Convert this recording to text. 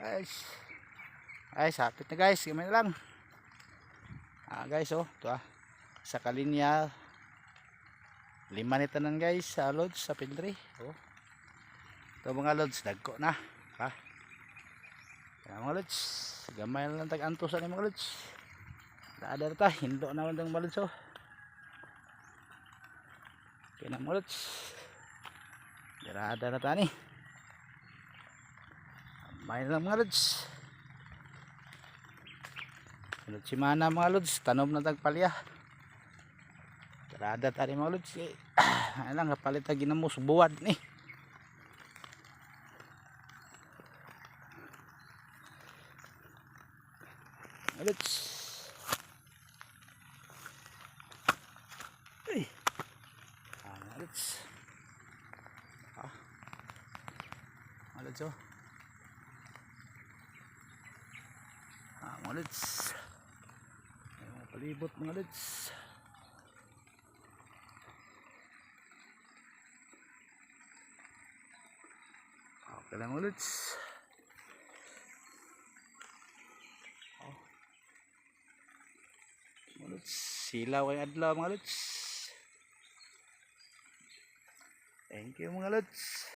Guys. Ay, sapit na guys. Gamay na lang. Guys, oh. Ito sa kalinya. 5 na tanan guys. Sa lods, sa pindri. Oh. Ito mga lods. Dagko na. Mga lods. Gamay na lang tag-antusan ni mga lods. Ada ta. Hindo na lang mga lods, oh. Okay na mga lods. Ada na ta ni. Gamay na lang mga lods. Sunod simana mga lods, tanom na tagpalya. Karada tadi mga lods. Ano lang, kapalit na ginamos, buwad ni. Mga lods. Ay. Mga lods. Mga lods, oh. Mga lods. Palibot mga lods. Okay lang mga lods. Mga lods, silaw ay adlaw mga lods. Thank you mga lods.